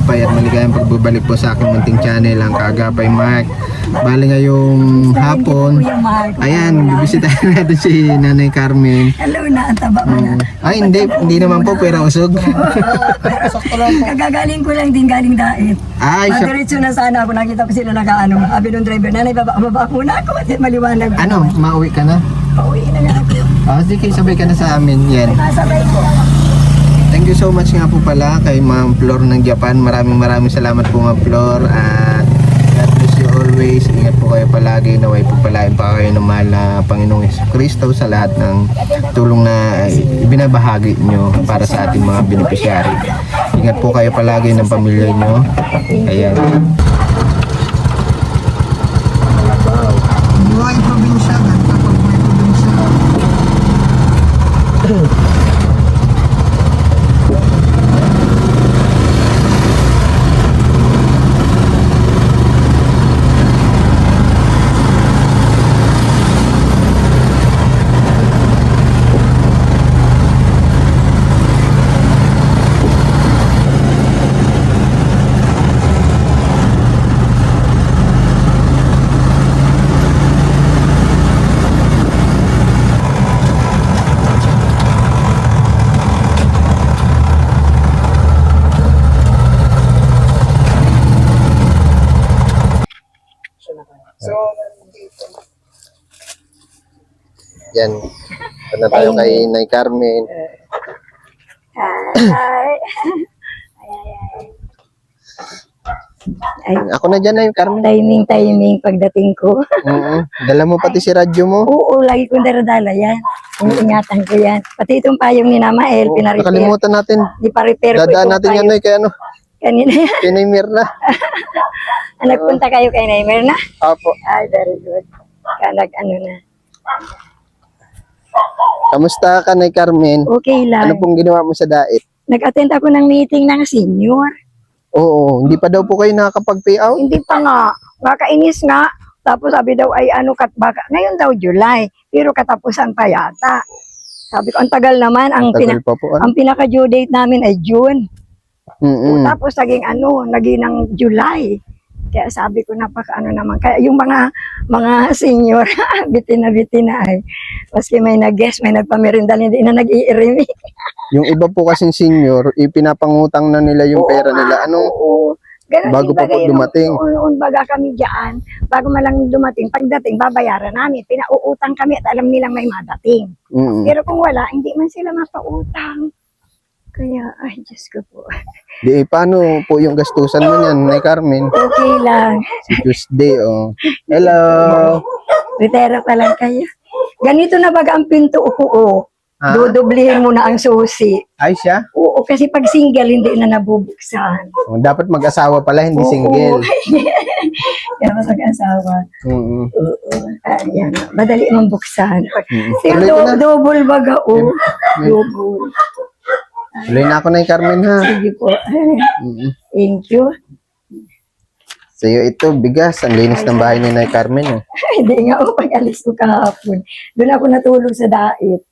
Kaagapay at maligayang pagbabalik po sa aking munting channel, ang Kaagapay Mark. Bali ngayong hapon, ayan, bibisitahin natin si Nanay Carmen. Hello na, ang taba mo na. Ay, hindi naman po, pera usog. Kagagaling ko lang din galing dait. Ay, siya, Diretso na sana ako, nakita ko sila nakaano. Sabi nung driver, nanay, baba muna ako at maliwanag. ano, mauwi ka na? Pauwi na nga ako. Sige, sabay ka na sa amin, yan. Nasabay ko. Thank you so much nga po pala kay Ma'am Flor ng Japan. Maraming salamat po Ma'am Flor. At God bless you always. Ingat po kayo palagi. Naway po palain pa kayo ng mahal na Panginoong Jesucristo sa lahat ng tulong na ibinabahagi nyo para sa ating mga beneficiary. Ingat po kayo palagi ng pamilya nyo. Ayan. Buhay probinsya. Kapag may probinsya. Yan. Ito na tayo kay Nay Carmen. Ay, Ako na dyan, Nay Carmen. timing pagdating ko. Dala mo pati si radyo mo. Oo, lagi kong daradala yan. Iingatan ko yan. Pati itong payong ni Namael, pina-repair. Nakalimutan natin. Di pa-repair ko Dadaan itong natin yan, payong. Nay, kay ano? Kanina yan. Kay Nay Mirna. Nagpunta kayo kay Naimer na? Apo. Ay, very good. Ano na. Kamusta ka, Nay Carmen? Okay lang. Ano pong ginawa mo sa dait? Nag-attend ako ng meeting ng senior. Oo, hindi pa daw po kayo nakakapag-payout? Hindi pa nga. Nakainis nga. Tapos sabi daw ay baka, ngayon daw July. Pero katapusan pa yata. Sabi ko, ang tagal naman. Tagal pa po. Ang pinaka-due date namin ay June. Mm-mm. Tapos naging ng July. Kaya sabi ko naman. Kaya yung mga senior, bitin na ay. Maski may nag-guest, may nagpamerindal, hindi na nag-iirimi. Yung iba po kasing senior, ipinapangutang na nila yung pera nila. Ano? Oo. Ganun Bago din pa po bagay, dumating. Noon baga kami dyan, bago malang dumating, pagdating, babayaran namin. Pinauutang kami at alam nilang may madating. Mm-mm. Pero kung wala, hindi man sila mapautang. Kaya, ay, Diyos ko po. Di, paano po yung gastusan mo niyan, Nay Carmen? Okay lang. Tuesday, oh. Hello! Retera pa lang kayo. Ganito na baga ang pinto ko, oh. Ha? Dudublihin mo na ang susi. Ay siya? Oo, kasi pag single, hindi na nabubuksan. Oh, dapat mag-asawa pala, hindi single. Kaya mag-asawa. Mm-mm. Oo. Ayan, madali mong buksan. Pero Tuloy ko na. double baga, oh. Double. Tuloy na ako, Nay Carmen, ha? Sige po. Mm-mm. Thank you. Sa'yo ito, bigas. Ang linis ng bahay ni Nay Carmen, oh. Hindi nga, pag-alis ko kahapon. Doon ako natulog sa dait.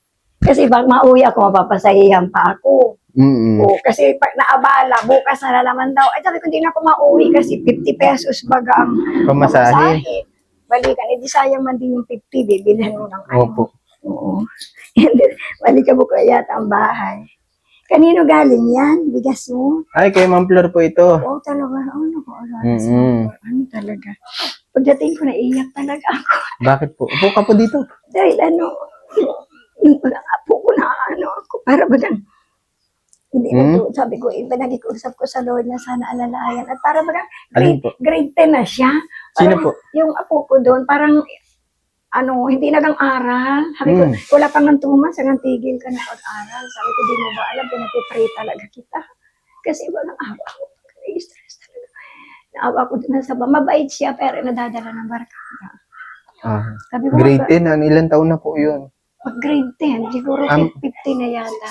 Kasi pag mauwi ako, mapapasahihan pa ako. Mm-mm. Oo, kasi pag naabala, bukas na naman daw. Ay, sabi ko, hindi na ako mauwi kasi 50 pesos baga ang Pamasahe. Balikan, edi sayang man din yung 50, bibilhan mo ng ano. Opo. Oo. Balikan mo ko yata ang bahay. Kanino galing yan? Bigas mo? Ay, kay Ma'am Flor po ito. Oo, talaga. Ano ko? Mm-mm. Ano talaga? Pagdating ko, naiyak talaga ako. Bakit po? Upo ka po dito. Dahil yung walang apo ko na ako, para ba lang, hindi na sabi ko, iba nag-iusap ko sa Lord na sana alalayan. At para ba Alin po? grade 10 na siya. Sino Parang po? Yung apo ko doon, parang, hindi nagang aral. Sabi ko, wala pang ng 2 months, hanggang tigil ka na pag-aral. Sabi ko, di mo ba alam, pinapipray talaga kita. Kasi walang awa ko. Stress talaga. Naawa ko din sa mabait siya, pero nadadala ng barkada. Sabi ko, Grade 10, ilang taon na po yun? pag grade 10, siguro 50 na yata.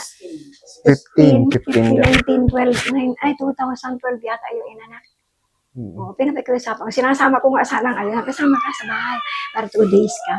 15 19, 12, 9, ay 2012 yata yung inanak. Oh, pinapakiusapan ko. Sinasama ko nga sana ngayon, kasama ka sa bahay para 2 days ka.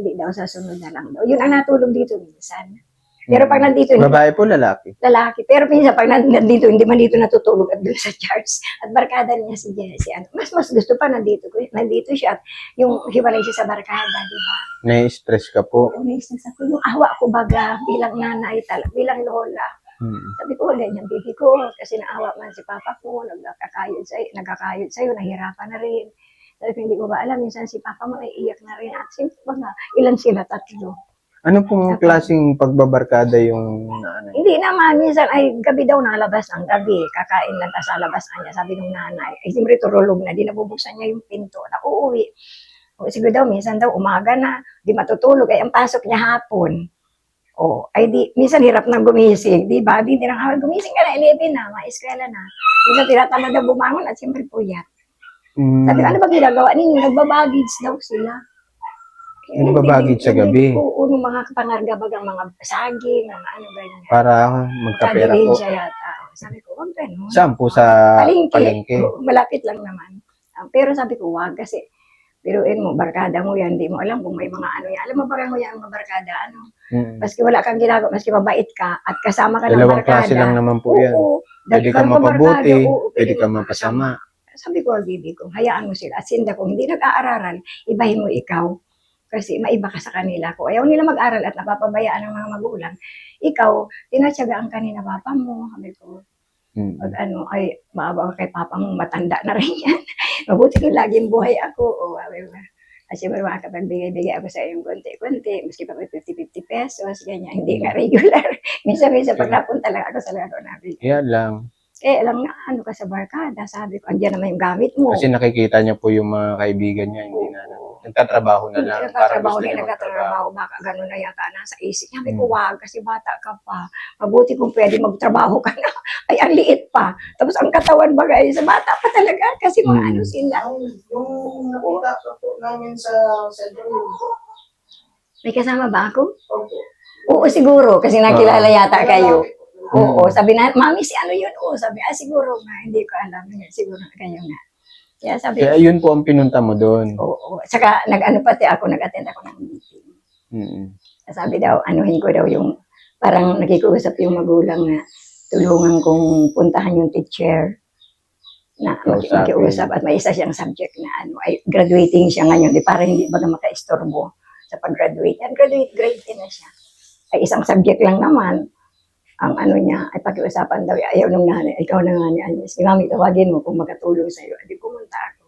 Hindi daw sa sunod na lang daw. Yun ang natulog dito minsan. Pero pag nandito, Babae po, lalaki. lalaki. Pero minsan pag nandito, hindi man dito natutulog at doon sa church. At barkada niya si Jessie. Ano, mas gusto pa nandito ko. Nandito siya at yung hiwalay siya sa barkada, di ba? Nai-stress ka po. Umisip ako, yung awa ko baga bilang nanay talaga, bilang lola. Sabi ko, ganyan bibi ko, kasi naawa man si papa ko, nagkakayod sa'yo, nahirapan na rin. Sabi ko, hindi ko ba alam, minsan si papa mo ay iyak na rin. At simple ba ilan sila, 3. Ano pong klaseng pagbabarkada yung nanay? Hindi naman, minsan ay gabi daw nalabas ng gabi, kakain lang ta sa labas niya, sabi ng nanay. Ay siyempre turulog na, di nabubuksan niya yung pinto, na uuwi. O siguro daw, minsan daw umaga na, di matutulog, ay ang pasok niya hapon. O, ay di, minsan hirap na gumising, di ba? Di na gumising ka na, 11 na, maeskwela na. Minsan tinatamad na bumangon at siyempre puyat. Sabi ko, ano ba ginagawa ninyo? Nagbabagage daw sila. Nagbabagage sa gabi? Oo, ng mga pangargabagang mga saging, mga ano ganyan. Para magkapera po. Siya yata. Sabi ko, wag ganun. Saan po sa palengke? Oo, malapit lang naman. Pero sabi ko, wag kasi biruin mo, barkada mo yan, di mo alam kung may mga ano yan. Alam mo ba mo yan, mga barkada, ano? Maski wala kang ginagawa, maski mabait ka, at kasama ka ng Dalawang barkada. klase lang naman po yan. Pwede ka mapabuti, pwede ka mapasama. Sabi ko, bibi ko, hayaan mo sila. At sinda kung hindi nag-aararan, ibahin mo ikaw. Kasi maiba ka sa kanila. Kung ayaw nila mag-aral at napapabayaan ng mga magulang, ikaw, tinatsagaan ka ni na papa mo. Sabi ko, pag ano, ay, maabaw kay papa mo, matanda na rin yan. Mabuti kung laging buhay ako. O, sabi ko, kasi makapagbigay-bigay ako sa iyong konti-konti, maski pa may 50-50 pesos, ganyan, hindi nga regular. Minsan-minsan pag napunta lang ako sa laro namin. Yan lang. Alam na, ano ka sa barkada, sabi ko, andyan naman yung gamit mo. Kasi nakikita niya po yung mga kaibigan niya, hindi na nagtatrabaho na lang. Para gusto niya nagtatrabaho, baka gano'n na yata nasa isip. Sabi ko, wag, kasi bata ka pa. Mabuti kung pwede magtrabaho ka na. Ay, ang liit pa. Tapos ang katawan bagay, sa bata pa talaga. Kasi mga ano sila. Yung nakita po namin sa center May kasama ba ako? Opo. Oo, siguro. Kasi nakilala yata kayo. Oo, sabi na, mami, si ano yun? Oo, sabi, siguro nga, hindi ko alam. Siguro kayo nga. Kaya sabi, kaya yun po ang pinunta mo doon. oo. Saka, nag-ano pati ako, nag-attend ako ng meeting. Sabi daw, anuhin ko daw yung, parang nakikusap yung magulang na tulungan kong puntahan yung teacher na makiusap at may isa siyang subject na ano, ay graduating siya ngayon, di para hindi baga maka-istorbo sa pag-graduate. At graduate grade 10 na siya. Ay isang subject lang naman, ang ano niya, ay pakiusapan daw, ayaw nung nanay, ikaw na nga ni Agnes, mami, tawagin mo kung makatulong sa'yo. Di pumunta ako.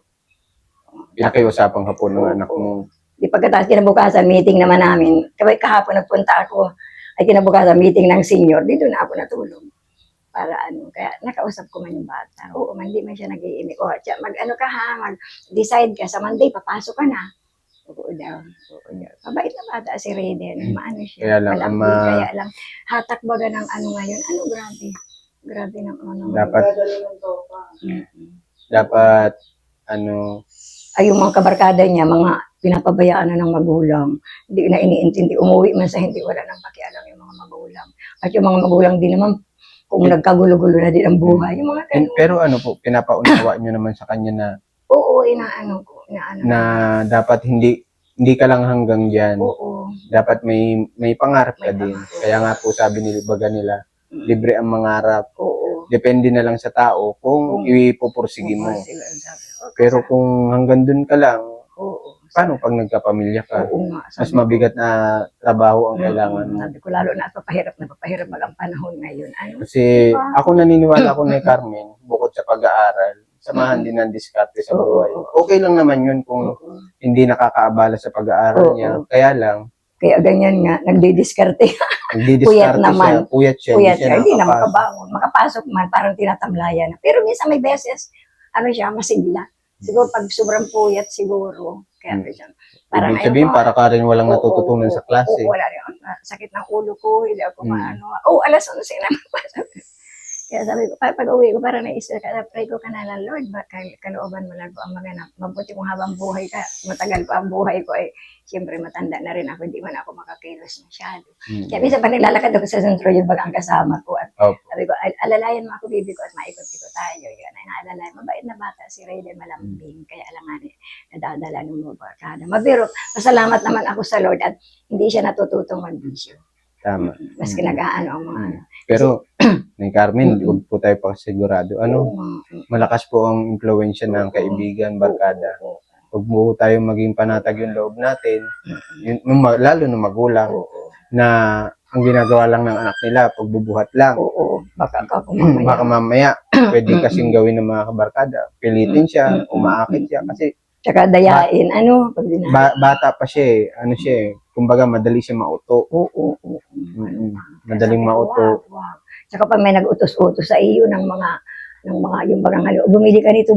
Pinakiusapan ka po ng anak mo. Di pagkatapos kinabukasan, meeting naman namin. Kahapon nagpunta ako, ay kinabukasan meeting ng senior, dito na ako natulog. Para ano, kaya nakausap ko man yung bata. Oo, man, hindi man siya nag-iimik. O, mag-ano ka ha, mag-decide ka, sa Monday, papasok ka na. Oo daw. Mabait na bata si Raiden. Maano siya. Kaya lang, kaya lang, hatak baga ng ano ngayon. Ano, grabe. Grabe ng ano. Dapat, ano, ay yung mga kabarkada niya, mga pinapabayaan na ng magulang. Hindi na iniintindi. Umuwi man sa hindi, wala nang pakialam yung mga magulang. At yung mga magulang din naman, kung nagkagulo-gulo na din ang buhay. Yung mga ganun. pero ano po, pinapaunawa nyo naman sa kanya na Oo, inaano ko. na dapat hindi ka lang hanggang diyan. Oo. Dapat may pangarap ka din. Kaya nga po sabi nila, libre ang mangarap. Oo. Depende na lang sa tao kung ipupursige mo. Pero kung hanggang dun ka lang, paano pag nagkapamilya ka? Oo nga. Mas mabigat na trabaho ang kailangan mo. Sabi ko, lalo na papahirap mag ang panahon ngayon. Ano? Kasi ako naniniwala ko na Carmen, bukod sa pag-aaral, samahan din ng diskarte sa buhay. Okay lang naman yun kung hindi nakakaabala sa pag-aaral niya. Kaya lang, kaya ganyan nga, nagdidiskarte. nagdidiskarte siya, puyat siya, Hindi na makabangon. Makapasok man, parang tinatamlayan. Pero minsan may beses, ano siya, masigla. Siguro pag sobrang puyat siguro. Kaya siya. Ibig sabihin, para ka rin walang natututunan sa klase. Wala rin. Sakit ng ulo ko, hindi ako maano. Alas 11 naman pa. Kaya sabi ko, pag uwi ko, parang naisip ka, pray ko ka na lang, Lord, kalooban mo lang ko ang maganap. Mabuti kung habang buhay ka, matagal pa ang buhay ko, ay siyempre matanda na rin ako, hindi man ako makakilos masyado. Kaya minsan pa naglalakad ako sa sentro yung bagang kasama ko. At sabi ko, alalayan mo ako, bibi ko, at maikot-ikot tayo. Yun, ay naalalayan, mabait na bata, si Raiden malambing, kaya alam nga nadadala ng mga barkada. Mabiro, masalamat naman ako sa Lord at hindi siya natututong mag-bisyo. Tama. Mas kinagaano ang mga ano. Pero, ni Carmen, huwag po tayo pa sigurado. Ano, Oo nga. malakas po ang impluwensya ng kaibigan, barkada. Oo. Huwag mo tayo maging panatag yung loob natin, lalo na magulang, Oo. na ang ginagawa lang ng anak nila, pagbubuhat lang. Oo. Baka mamaya. Baka mamaya, pwede kasing gawin ng mga kabarkada. Pilitin siya, umaakit siya. Kasi Tsaka dayain, ano, pag dinahal. bata pa siya eh. Ano siya eh. Kumbaga, madali siya mauto. Oo. Madaling mauto. Wow. Tsaka pag may nag-utos-utos sa iyo ng mga yung bagang halo, bumili ka nito,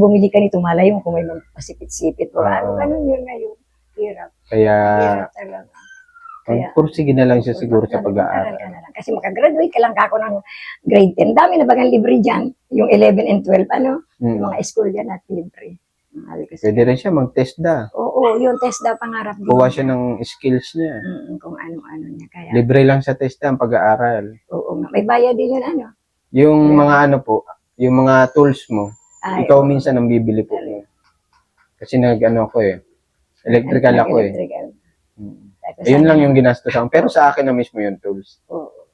malay mo kung may pasipit-sipit o ano, ganun yun ngayon. Hirap. Kaya, Hirap talaga. Kaya, pursige na lang siya siguro sa pag-aaral. ka na lang. Kasi makagraduate ka lang kako ng grade 10. Dami na bagang libre dyan. Yung 11 and 12, ano? Yung mga school dyan at libre. Pwede rin siya mag-test da. Oo, yung test daw pangarap din. Kuha siya ng skills niya. Kung ano-ano niya. Kaya, Libre lang sa test ang pag-aaral. oo nga. May bayad din yun, ano? Yung mga ano po, yung mga tools mo, Ay, ikaw oo. minsan ang bibili po. Kasi nag-ano ako eh. Electrical ako eh. Electrical. Ayun lang yung ginastos ako. Pero sa akin na mismo yung tools. Oo.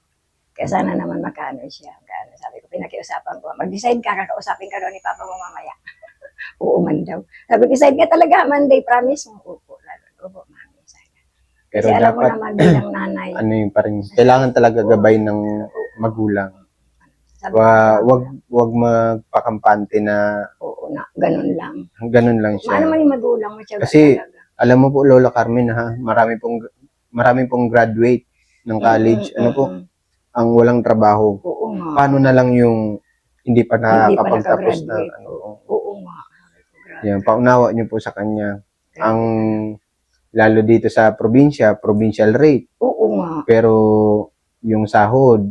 Kaya sana naman magkano siya. Sabi ko, pinakiusapan ko. Mag-decide ka, kakausapin ka daw ni Papa mo mamaya. Oo man daw. Sabi ko, decide ka talaga, Monday, promise mo. Opo, lalo. Opo, mami. Pero Kasi alam mo dapat, naman bilang nanay. ano yung parang, kailangan talaga gabay ng magulang. Sabi ko, Wag magpakampante na oo na, ganun lang. ganun lang siya. Ano man yung magulang mo, tiyaga Kasi, talaga. alam mo po, Lola Carmen, ha, marami pong graduate ng college. Ano po, ang walang trabaho. Oo nga. Paano na lang yung hindi pa Hindi pa nakakapagtapos ng nakagraduate. ano. Oo nga. Yan, paunawa niyo po sa kanya. Ang lalo dito sa probinsya, provincial rate. Oo nga. Pero yung sahod,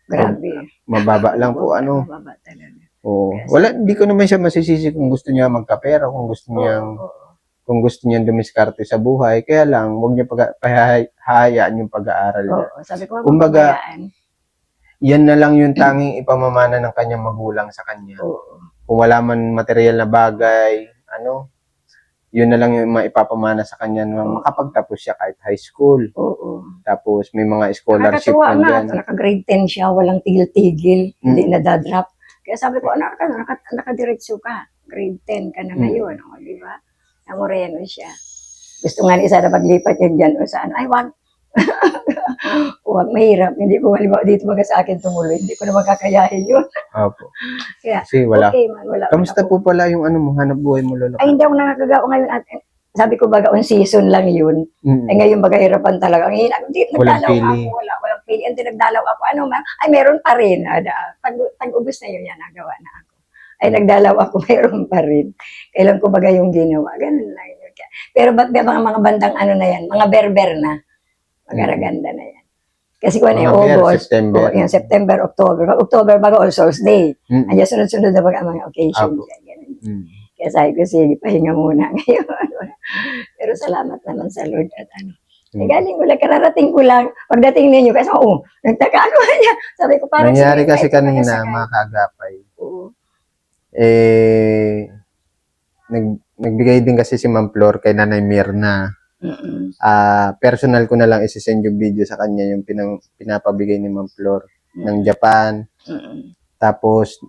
Grabe. mababa lang po. Ano? Mababa talaga. Oo. Wala, hindi ko naman siya masisisi kung gusto niya magkapera, kung gusto niyang dumiskarte sa buhay. Kaya lang, huwag niya pahayaan yung pag-aaral niya. Oo, sabi ko, Kumbaga, mababayaan. Yan na lang yung tanging ipamamana ng kanyang magulang sa kanya. Oo. Kung wala man material na bagay, ano, yun na lang yung maipapamana sa kanya na makapagtapos siya kahit high school. Oo. Tapos may mga scholarship Nakakatuwa man dyan. nga, naka-grade 10 siya, walang tigil-tigil, hindi nadadrop. Kaya sabi ko, nakadiretso ka, grade 10 ka na ngayon, o, di ba? Na moreno siya. Gusto nga ni isa na paglipat yun dyan o saan. Ay, wag. Wag, mahirap. Hindi ko halimbawa dito baga sa akin tumuloy. Hindi ko na magkakayahin yun. Opo. Kaya, Kasi wala. okay man, wala. Kamusta man ako. po pala yung ano mo, hanap buhay mo, Lola? Ay, hindi ako nakakagawa ngayon. At, sabi ko baga, on season lang yun. Ay, ngayon baga hirapan talaga. Ang hina, Walang nagdalaw pili. ako. Walang pili. Hindi nagdalaw ako. Ano ma? Ay, meron pa rin. Pag-ubos na yun, yan, nagawa na ako. Ay, nagdalaw ako, meron pa rin. Kailan ko baga yung ginawa. Ganun lang yun. Pero ba't mga bandang ano na yan? Mga berber na. Mag-araganda na yan. Kasi kung ano yung August, September. yung September, October. October baga All Souls Day. Andiyan sunod-sunod na baga mga occasions. Apo. Ganun. Kaya sabi ko, sige, pahinga muna ngayon. Pero salamat naman sa Lord at ano. Galing ko lang, kararating ko lang. Pagdating ninyo, kasi nagtaka ako niya. Sabi ko, parang Nangyari sige, kasi kahit kanina, nakasakay. mga kagapay. Oo. Nagbigay din kasi si Ma'am Flor kay Nanay Mirna. Mm-mm. Personal ko na lang isisend yung video sa kanya yung pinapabigay ni Ma'am Flor ng Japan. Mm-mm. Tapos,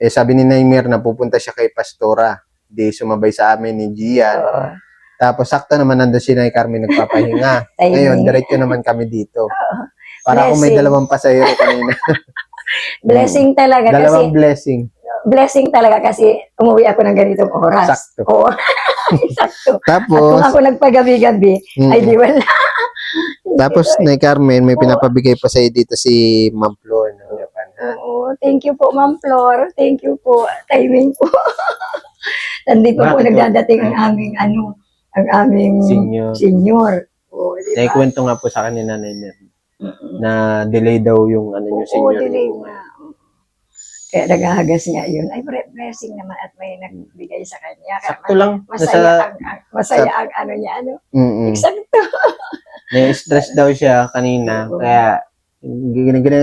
sabi ni Nanay Mirna, pupunta siya kay Pastora. Di sumabay sa amin ni Gian. Oo. Tapos, sakto naman nandun si Nanay Carmen nagpapahinga. Timing. Ngayon, diretso naman kami dito. Para kung may Blessing. dalawang pasahero kanina. Blessing talaga Dalawang kasi blessing. blessing talaga kasi umuwi ako ng ganitong oras. Sakto. Oo. Sakto. At kung Tapos, ako nagpagabi-gabi, ay di wala. tapos Nay Carmen, may pinapabigay pa sa'yo dito si Ma'am Flor ng Japan. Oo, thank you po, Ma'am Flor. Thank you po. Timing po. Nandito po Bakit po? nagdadating ang aming Senior. senior. Oo, di ba? Naikwento nga po sa akin ni Nanay Mirna na delay daw yung ano yung Oo, senior. delay nga. Kaya naghahagas nga yun. Ay, blessing naman at may nagbigay sa kanya. Kaya Sakto lang. masaya ang ano niya, ano. Mm-mm. Eksakto. Na-stress daw siya kanina. Oo. Kaya,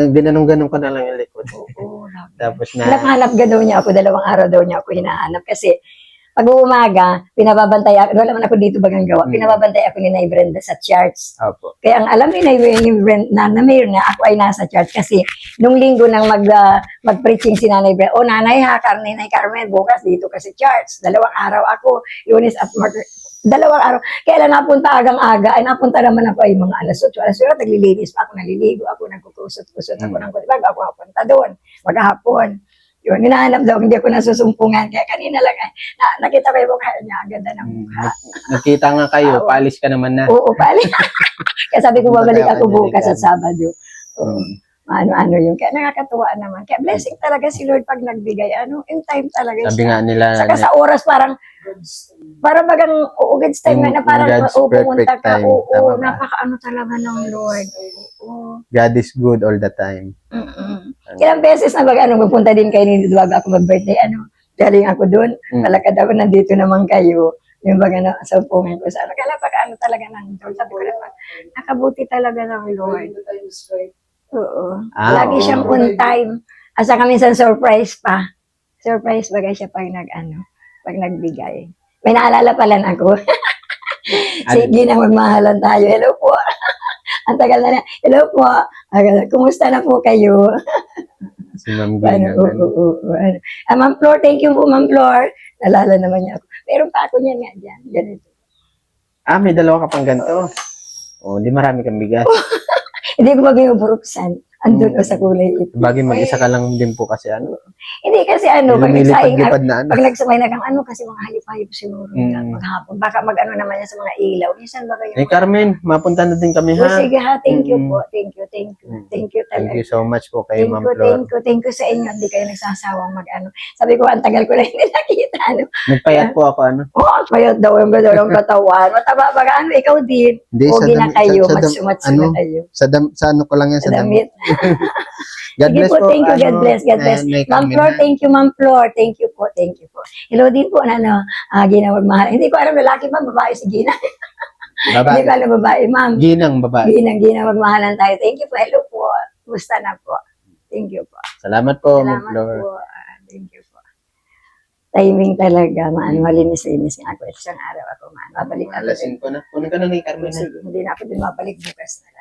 ginanong-ganong ko na lang yung likod. Oo, Tapos na, hanap-hanap gano'n niya ako. 2 araw daw niya ako hinahanap kasi pag umaga, pinababantay ako, wala man ako dito bagang gawa, pinababantay ako ni Nay Brenda sa church. Opo. Kaya ang alam ni Nay Brenda na mayor na ako ay nasa church kasi nung linggo nang mag-preaching si Nanay Brenda, nanay ha, Nay Carmen, bukas dito kasi church. 2 araw ako, Lunes at Martes. 2 araw. Kailan napunta agang-aga, ay napunta naman ako ay mga alas 8, naglilinis pa ako, naliligo ako, nagkukusot-kusot ako ng bago ako napunta doon, maghapon. Yun, hinahanap daw, hindi ako nasusumpungan. Kaya kanina lang, nakita ko yung mukha niya, ang ganda ng mukha. Nagkita nga kayo, paalis ka naman na. Oo, pali. Kaya sabi ko, babalik ako bukas Kanya-kanya. sa Sabado. Oo. Ano yun. Kaya nakakatuwa naman. Kaya blessing talaga si Lord pag nagbigay. In time talaga Sabi siya. nga nila, Saka sa oras parang bagang God's time In na parang God's pumunta perfect ka. time. Oo, Tama ba? napakaano talaga ng Lord. Oo. God is good all the time. Ilang beses na magpunta din kayo ni Duwaga ako mag-birthday. Galing ako doon. Malakad ako, nandito naman kayo. Yung baga na sampungan ko sa Kaya napakaano talaga ng Lord. Sabi ko naman, nakabuti talaga ng Lord. Oo. Lagi siyang on time. Asa kami sa surprise pa. Surprise bagay siya pag pag nagbigay. May naalala pala na ako. Sige na, magmahalan tayo. Hello po. Ang tagal na na. Hello po. Kumusta na po kayo? Si Ma'am Gina. Ma'am Flor, thank you po, Ma'am Flor. Nalala naman niya ako. Meron pa ako niyan nga dyan. Ganito. May 2 ka pang ganito. Di marami kang bigas. Hindi ko pa binubuksan. Andun sa kulay ito. Bagay mag-isa ka lang din po kasi Hindi kasi pag nagsaing, lumilipad-lipad na pag nagsamay na kang kasi mga hayop-hayop siguro maghapon. Baka mag naman yan sa mga ilaw. Minsan ba kayo? Carmen, mapunta na din kami ha. Sige ha, thank you po. Thank you talaga. Thank you so much po kay Ma'am Flor. Thank you sa inyo. Hindi kayo nagsasawang Sabi ko, ang tagal ko na hindi nakita. Nagpayat po ako Payat daw yung gano'n ng katawan. Mataba ba ikaw din? Hindi, Pogi na kayo, sa match na kayo. Sa ano ko lang yan, Sa sa damit. God bless po. Thank you. God bless. Ma'am Flor, thank you, Ma'am Flor. Thank you po. Hello din po Gina magmahal. Hindi ko alam, lalaki ba, babae si Gina? Hindi ko alam, babae, ma'am. Ginang babae. Gina magmahalan tayo. Thank you po. Hello po. Gusta na po. Thank you po. Salamat po, Ma'am Salamat Flor. po. Thank you po. Timing talaga, malinis-linis nga ako. Isang araw ako, babalik ako. Alasin ko na. Kunin ka na ni Carmen. Sige, hindi na ako din mabalik bukas na.